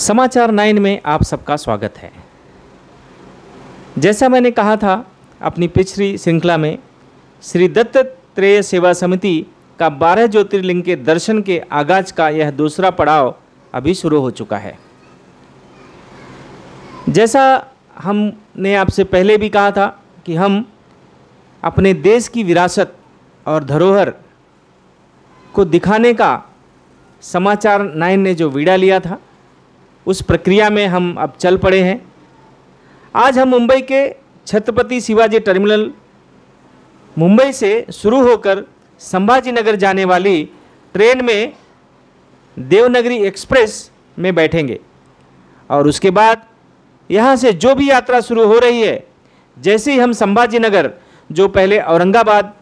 समाचार 9 में आप सबका स्वागत है। जैसा मैंने कहा था अपनी पिछली श्रृंखला में, श्री दत्तात्रेय सेवा समिति का 12 ज्योतिर्लिंग के दर्शन के आगाज का यह दूसरा पड़ाव अभी शुरू हो चुका है। जैसा हमने आपसे पहले भी कहा था कि हम अपने देश की विरासत और धरोहर को दिखाने का समाचार 9 ने जो बीड़ा लिया था, उस प्रक्रिया में हम अब चल पड़े हैं। आज हम मुंबई के छत्रपति शिवाजी टर्मिनल मुंबई से शुरू होकर संभाजी नगर जाने वाली ट्रेन में देवनागरी एक्सप्रेस में बैठेंगे और उसके बाद यहाँ से जो भी यात्रा शुरू हो रही है, जैसे ही हम संभाजी नगर, जो पहले औरंगाबाद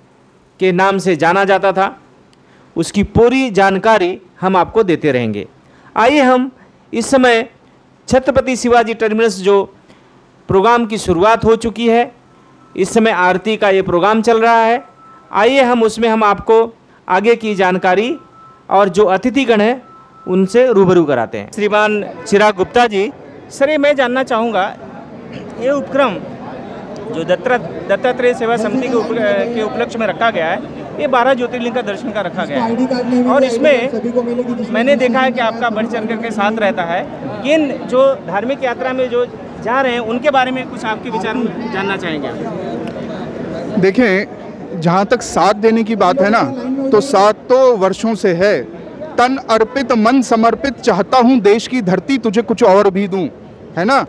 के नाम से जाना जाता था, उसकी पूरी जानकारी हम आपको देते रहेंगे। आइए हम इस समय छत्रपति शिवाजी टर्मिनस जो प्रोग्राम की शुरुआत हो चुकी है, इस समय आरती का ये प्रोग्राम चल रहा है। आइए हम आपको आगे की जानकारी और जो अतिथिगण हैं उनसे रूबरू कराते हैं। श्रीमान चिराग गुप्ता जी, सर, ये मैं जानना चाहूँगा, ये उपक्रम जो दत्तात्रेय सेवा समिति के उपलक्ष्य में रखा गया है, ये 12 ज्योतिर्लिंग का दर्शन का रखा गया है और इसमें मैंने देखा है कि आपका बढ़ चढ़ करके साथ रहता है। किन जो धार्मिक यात्रा में जो जा रहे हैं उनके बारे में कुछ आपके विचार जानना चाहेंगे। देखें, जहाँ तक साथ देने की बात है ना, तो साथ तो वर्षों से है। तन अर्पित मन समर्पित, चाहता हूँ देश की धरती तुझे कुछ और भी दूँ, है ना।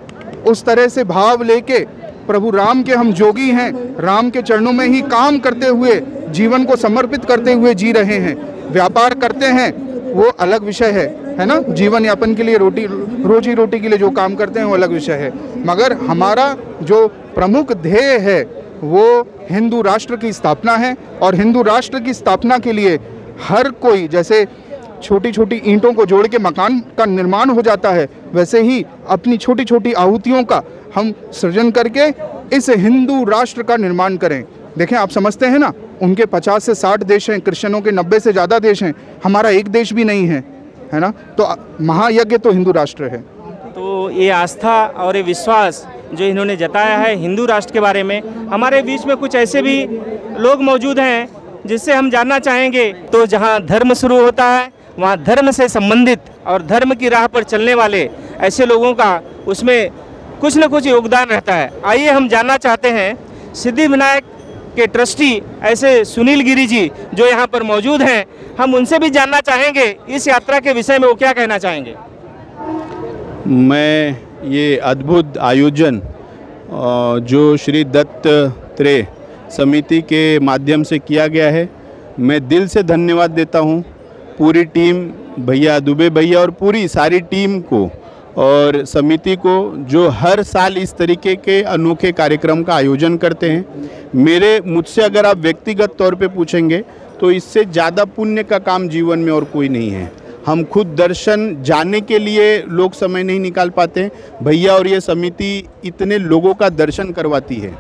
उस तरह से भाव लेके प्रभु राम के हम जोगी हैं, राम के चरणों में ही काम करते हुए, जीवन को समर्पित करते हुए जी रहे हैं। व्यापार करते हैं वो अलग विषय है ना। जीवन यापन के लिए, रोजी रोटी के लिए जो काम करते हैं वो अलग विषय है। मगर हमारा जो प्रमुख ध्येय है वो हिंदू राष्ट्र की स्थापना है और हिंदू राष्ट्र की स्थापना के लिए हर कोई, जैसे छोटी छोटी ईंटों को जोड़ के मकान का निर्माण हो जाता है, वैसे ही अपनी छोटी छोटी आहुतियों का हम सृजन करके इस हिंदू राष्ट्र का निर्माण करें। देखें, आप समझते हैं ना, उनके 50 से 60 देश हैं, क्रिश्चियनों के 90 से ज़्यादा देश हैं, हमारा एक देश भी नहीं है ना। तो महायज्ञ तो हिंदू राष्ट्र है। तो ये आस्था और ये विश्वास जो इन्होंने जताया है हिंदू राष्ट्र के बारे में, हमारे बीच में कुछ ऐसे भी लोग मौजूद हैं जिससे हम जानना चाहेंगे। तो जहाँ धर्म शुरू होता है, वहाँ धर्म से संबंधित और धर्म की राह पर चलने वाले ऐसे लोगों का उसमें कुछ न कुछ योगदान रहता है। आइए हम जानना चाहते हैं सिद्धिविनायक के ट्रस्टी ऐसे सुनील गिरी जी जो यहाँ पर मौजूद हैं, हम उनसे भी जानना चाहेंगे इस यात्रा के विषय में वो क्या कहना चाहेंगे। मैं ये अद्भुत आयोजन जो श्री दत्तात्रेय समिति के माध्यम से किया गया है, मैं दिल से धन्यवाद देता हूँ पूरी टीम, भैया दुबे भैया और पूरी सारी टीम को और समिति को, जो हर साल इस तरीके के अनोखे कार्यक्रम का आयोजन करते हैं। मुझसे अगर आप व्यक्तिगत तौर पे पूछेंगे तो इससे ज़्यादा पुण्य का काम जीवन में और कोई नहीं है। हम खुद दर्शन जाने के लिए लोग समय नहीं निकाल पाते, भैया और ये समिति इतने लोगों का दर्शन करवाती है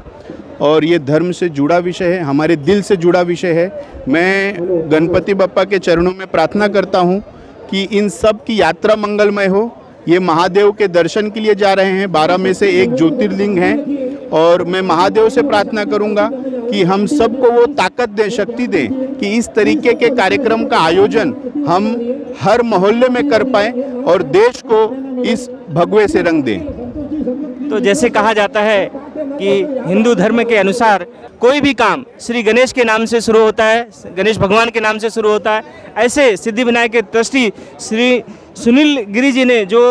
और ये धर्म से जुड़ा विषय है, हमारे दिल से जुड़ा विषय है। मैं गणपति बप्पा के चरणों में प्रार्थना करता हूँ कि इन सब की यात्रा मंगलमय हो। ये महादेव के दर्शन के लिए जा रहे हैं, 12 में से एक ज्योतिर्लिंग है और मैं महादेव से प्रार्थना करूंगा कि हम सबको वो ताकत दें, शक्ति दें कि इस तरीके के कार्यक्रम का आयोजन हम हर मोहल्ले में कर पाएं और देश को इस भगवे से रंग दें। तो जैसे कहा जाता है कि हिंदू धर्म के अनुसार कोई भी काम श्री गणेश के नाम से शुरू होता है, गणेश भगवान के नाम से शुरू होता है। ऐसे सिद्धिविनायक के ट्रस्टी श्री सुनील गिरी जी ने जो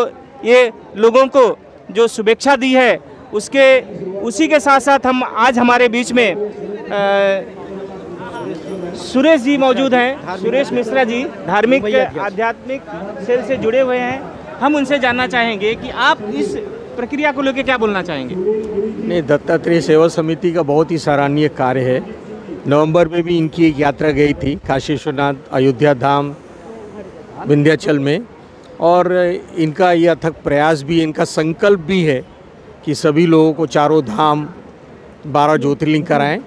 ये लोगों को जो शुभेच्छा दी है, उसी के साथ साथ हम आज हमारे बीच में सुरेश जी मौजूद हैं, सुरेश मिश्रा जी, धार्मिक आध्यात्मिक सेल से जुड़े हुए हैं। हम उनसे जानना चाहेंगे कि आप इस प्रक्रिया को लेकर क्या बोलना चाहेंगे। नहीं, दत्तात्रेय सेवा समिति का बहुत ही सराहनीय कार्य है। नवंबर में भी इनकी एक यात्रा गई थी काशी विश्वनाथ, अयोध्या धाम, विंध्याचल में, और इनका ये अथक प्रयास भी, इनका संकल्प भी है कि सभी लोगों को चारों धाम 12 ज्योतिर्लिंग कराएं।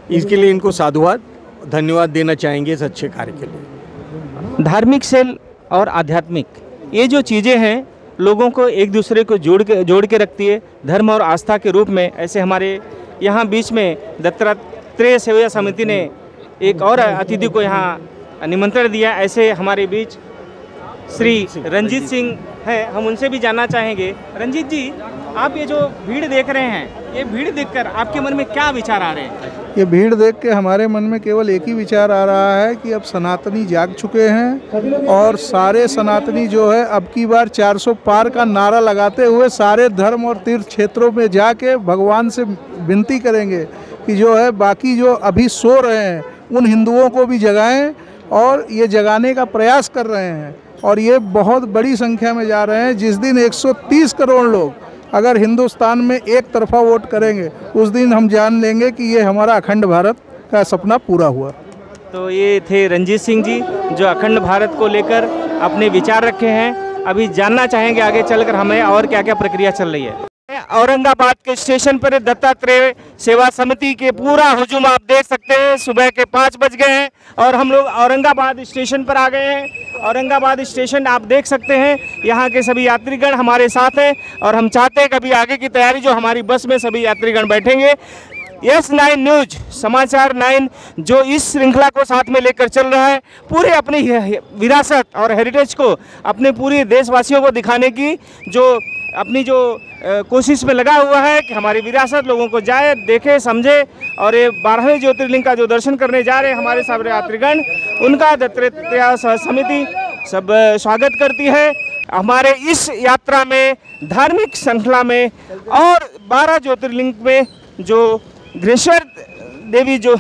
इसके लिए इनको साधुवाद, धन्यवाद देना चाहेंगे इस अच्छे कार्य के लिए। धार्मिक सेल और आध्यात्मिक, ये जो चीज़ें हैं लोगों को एक दूसरे को जोड़ के रखती है धर्म और आस्था के रूप में। ऐसे हमारे यहाँ बीच में दत्तात्रेय सेवा समिति ने एक और अतिथि को यहाँ निमंत्रण दिया। ऐसे हमारे बीच श्री रंजीत सिंह है, हम उनसे भी जानना चाहेंगे। रंजीत जी, आप ये जो भीड़ देख रहे हैं, ये भीड़ देखकर आपके मन में क्या विचार आ रहे हैं? ये भीड़ देख के हमारे मन में केवल एक ही विचार आ रहा है कि अब सनातनी जाग चुके हैं और सारे सनातनी जो है अब की बार 400 पार का नारा लगाते हुए सारे धर्म और तीर्थ क्षेत्रों में जाके भगवान से विनती करेंगे कि जो है बाकी जो अभी सो रहे हैं उन हिंदुओं को भी जगाएं, और ये जगाने का प्रयास कर रहे हैं और ये बहुत बड़ी संख्या में जा रहे हैं। जिस दिन 130 करोड़ लोग अगर हिंदुस्तान में एक तरफा वोट करेंगे उस दिन हम जान लेंगे कि ये हमारा अखंड भारत का सपना पूरा हुआ। तो ये थे रंजीत सिंह जी जो अखंड भारत को लेकर अपने विचार रखे हैं। अभी जानना चाहेंगे आगे चलकर हमें और क्या क्या प्रक्रिया चल रही है। औरंगाबाद के स्टेशन पर दत्तात्रेय सेवा समिति के पूरा हुजूम आप देख सकते हैं। सुबह के 5 बज गए हैं और हम लोग औरंगाबाद स्टेशन पर आ गए हैं। औरंगाबाद स्टेशन आप देख सकते हैं, यहाँ के सभी यात्रीगण हमारे साथ हैं और हम चाहते हैं कभी आगे की तैयारी जो हमारी बस में सभी यात्रीगण बैठेंगे। S9 न्यूज समाचार 9 जो इस श्रृंखला को साथ में लेकर चल रहा है, पूरे अपनी विरासत और हेरिटेज को अपने पूरे देशवासियों को दिखाने की जो कोशिश में लगा हुआ है कि हमारी विरासत लोगों को जाए, देखे, समझे। और ये 12वें ज्योतिर्लिंग का जो दर्शन करने जा रहे हैं हमारे सारे यात्रीगण, उनका दत्तात्रेय समिति सब स्वागत करती है। हमारे इस यात्रा में धार्मिक श्रृंखला में और 12 ज्योतिर्लिंग में जो घृष्णेश्वर देवी जो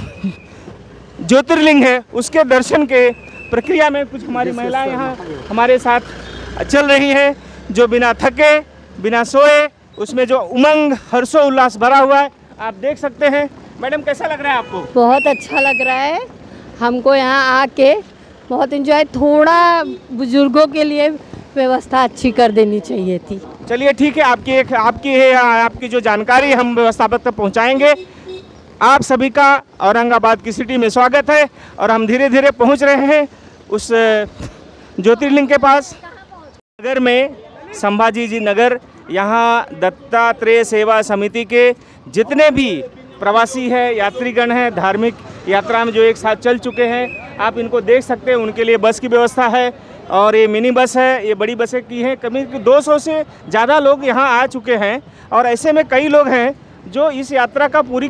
ज्योतिर्लिंग है उसके दर्शन के प्रक्रिया में कुछ हमारी महिलाएं यहाँ हमारे साथ चल रही हैं, जो बिना थके बिना सोए उसमें जो उमंग हर्षोल्लास भरा हुआ है आप देख सकते हैं। मैडम, कैसा लग रहा है आपको? बहुत अच्छा लग रहा है हमको, यहाँ आके बहुत एंजॉय। थोड़ा बुजुर्गों के लिए व्यवस्था अच्छी कर देनी चाहिए थी। चलिए ठीक है, आपकी जो जानकारी हम व्यवस्थापक तक पहुँचाएंगे। आप सभी का औरंगाबाद की सिटी में स्वागत है और हम धीरे धीरे पहुँच रहे हैं उस ज्योतिर्लिंग के पास। नगर में संभाजी जी नगर, यहाँ दत्तात्रेय सेवा समिति के जितने भी प्रवासी हैं, यात्रीगण हैं, धार्मिक यात्रा में जो एक साथ चल चुके हैं, आप इनको देख सकते हैं। उनके लिए बस की व्यवस्था है और ये मिनी बस है, ये बड़ी बसें की हैं। कभी 200 से ज़्यादा लोग यहाँ आ चुके हैं और ऐसे में कई लोग हैं जो इस यात्रा का पूरी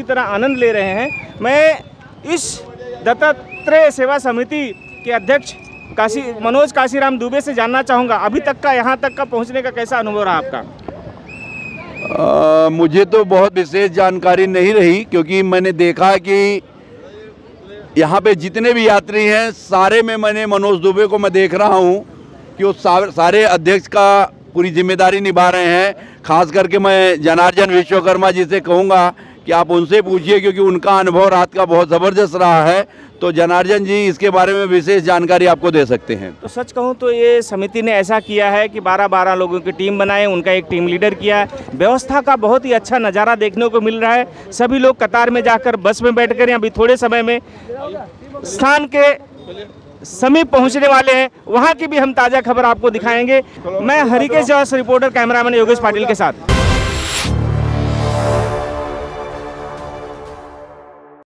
तरह आनंद ले रहे हैं। मैं इस दत्तात्रेय सेवा समिति के अध्यक्ष मनोज काशीराम दुबे से जानना चाहूँगा, अभी तक का यहाँ तक का पहुँचने का कैसा अनुभव रहा आपका? मुझे तो बहुत विशेष जानकारी नहीं रही, क्योंकि मैंने देखा कि यहाँ पे जितने भी यात्री हैं सारे में मैंने मनोज दुबे को मैं देख रहा हूँ कि वो सारे अध्यक्ष का पूरी जिम्मेदारी निभा रहे हैं। खास करके मैं जनार्दन विश्वकर्मा जी से कहूँगा कि आप उनसे पूछिए, क्योंकि उनका अनुभव रात का बहुत ज़बरदस्त रहा है। तो जनार्दन जी इसके बारे में विशेष जानकारी आपको दे सकते हैं। तो सच कहूँ तो ये समिति ने ऐसा किया है कि 12-12 लोगों की टीम बनाए, उनका एक टीम लीडर किया है। व्यवस्था का बहुत ही अच्छा नज़ारा देखने को मिल रहा है। सभी लोग कतार में जाकर बस में बैठकर अभी थोड़े समय में स्थान के समीप पहुंचने वाले हैं। वहां की भी हम ताज़ा खबर आपको दिखाएंगे। मैं हरिकेश जॉस, रिपोर्टर कैमरामैन योगेश पाटिल के साथ।